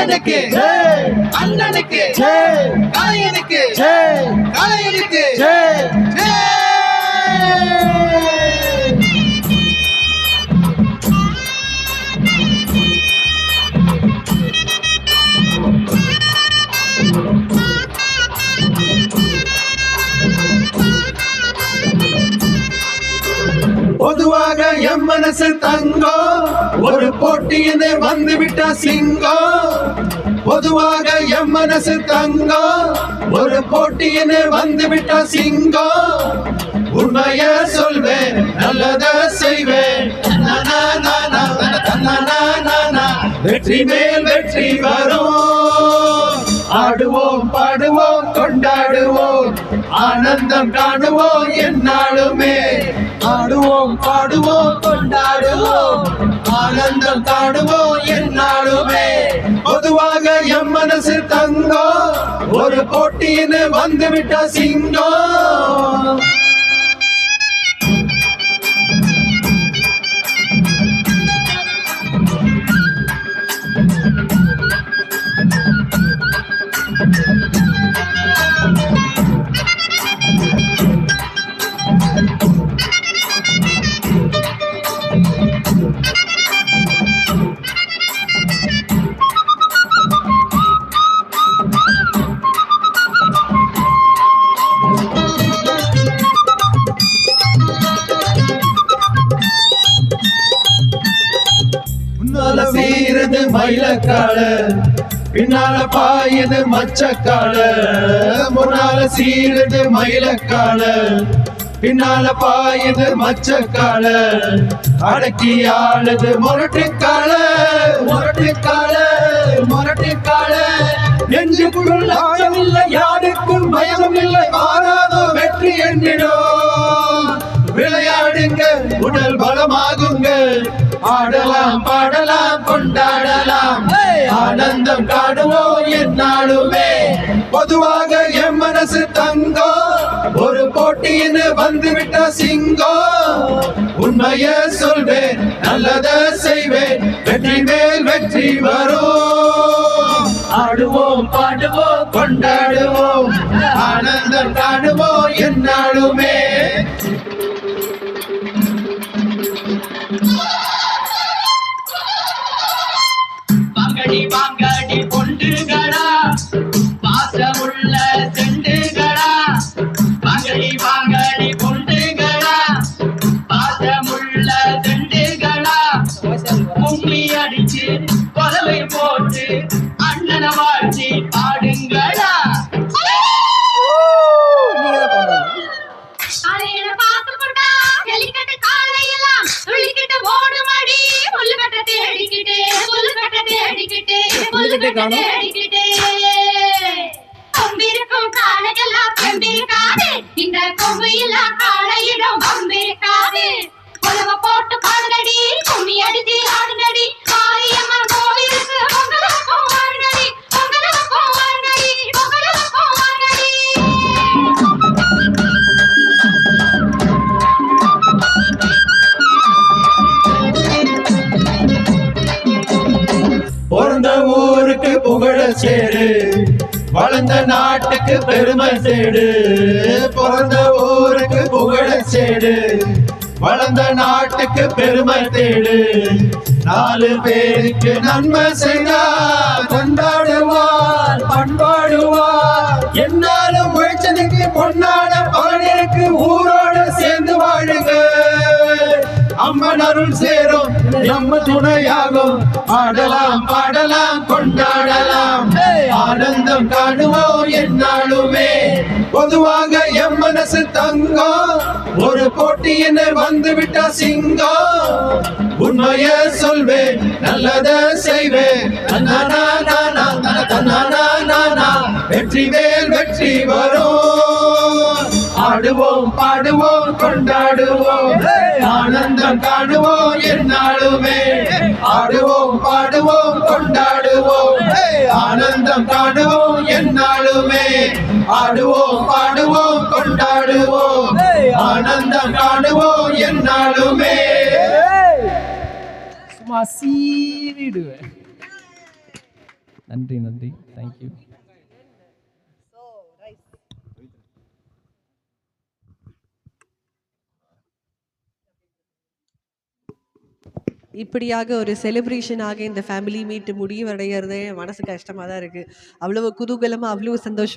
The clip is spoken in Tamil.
அண்ணனுக்கு அண்ணனுக்கு கலையனுக்கு கலையனுக்கு பொதுவாக எம் மனசு தங்கம் ஒரு போட்டியினை வந்துவிட்ட சிங்கம் பொதுவாக எம் மனசு தங்கம் ஒரு போட்டியினை வந்துவிட்ட சிங்கம் உண்மைய சொல்வேன் நல்லத செய்வேன் வெற்றி மேல் வெற்றி வரும் ஆடுவோம் பாடுவோம் கொண்டாடுவோம் ஆனந்தம் காணுவோம் எந்நாளுமே ஆடுவோம் பாடுவோம் கொண்டாடுவோம் ஆனந்தம் காணுவோம் எந்நாளுமே பொதுவாக எம் மனசு தங்கம் ஒரு போட்டியின்னு வந்துவிட்ட சிங்கம் சீரது மயிலக்கால பின்னால பாயுது மச்சக்கால முன்னால சீரது மயிலக்கால பின்னால பாயுது மச்சக்கால அடக்கி ஆளுது முரட்டுக்கால முரட்டுக்கால முரட்டுக்கால நெஞ்சுக்குள் ஆழம் இல்லை யாருக்கும் பயமும் இல்லை மாறாதோ வெற்றி என்றிடும் விளையாடுங்க உடல் பலமாகுங்க ஆடலாம் பாடலாம் கொண்டாடலாம் ஆனந்தம் காணுவோம் எந்நாளுமே பொதுவாக எம் மனசு தங்கம் ஒரு போட்டியின்னு வந்துவிட்ட சிங்கம் உண்மைய சொல்வேன் நல்லத செய்வேன் வெற்றி மேல் வெற்றி வரும் ஆடுவோம் பாடுவோம் கொண்டாடுவோம் ஆனந்தம் காணுவோம் எந்நாளுமே வாங்கடி பொண்டுகளா பாசமுள்ள செண்டுகளா வாங்கடி பொண்டுகளா பாசமுள்ள செண்டுகளா கும்மி அடிச்சு கொலவை போட்டு அண்ணனை வாழ்த்தி பாடுங்களா இந்த கொம்பையில காலையிடம் கொம்பிருக்காது உலக போட்டு பாடுனடி கும்மி அடிச்சு ஆடுனடி காரியம்மன் கோவிலுக்கு பொங்கலுக்கும் வாருனடி பொங்கலுக்கும் வாருனடி பொங்கலுக்கும் வாருனடி பிறந்த ஊருக்கு புகழ சேரு வளர்ந்த நாட்டுக்கு பெருமை சேடு பிறந்த ஊருக்கு புகழ சேடு வளர்ந்த நாட்டுக்கு பெருமை தேடு நாலு பேருக்கு நன்மை செய்தா கொண்டாடுவார் பண்பாடுவார் என்னாலும் உழைச்சதுக்கு பொன்னான பலனிற்கு ஊரோடு சேர்ந்து வாழுங்க அம்மன் அருள் சேரும் நம்ம துணையாகும் ஆடலாம் பாடலாம் கொண்டாடலாம் ஆனந்தம் காணுவோம் எந்நாளுமே பொதுவாக எம் மனசு தங்கம் ஒரு போட்டியினை வந்துவிட்ட சிங்கம் உண்மைய சொல்வேன் நல்லத செய்வேன் வெற்றி மேல் வெற்றி வரும் ஆடுவோம் பாடுவோம் கொண்டாடுவோம் ஆனந்தம் காணுவோம் எந்நாளுமே ஆடுவோம் பாடுவோம் கொண்டாடுவோம் ஆனந்தம் காணுவோம் எந்நாளுமே ஆடுவோம் பாடுவோம் கொண்டாடுவோம் ஆனந்தம் காணுவோம் எந்நாளுமே சும்மா சீவிடுவேன். நன்றி நன்றி, தேங்க்யூ. இப்படியாக ஒரு செலிப்ரேஷனாக இந்த ஃபேமிலி மீட் முடிவடைகிறதே மனசு கஷ்டமாக தான் இருக்குது. அவ்வளவு குதூகலமாக அவ்வளோ சந்தோஷம்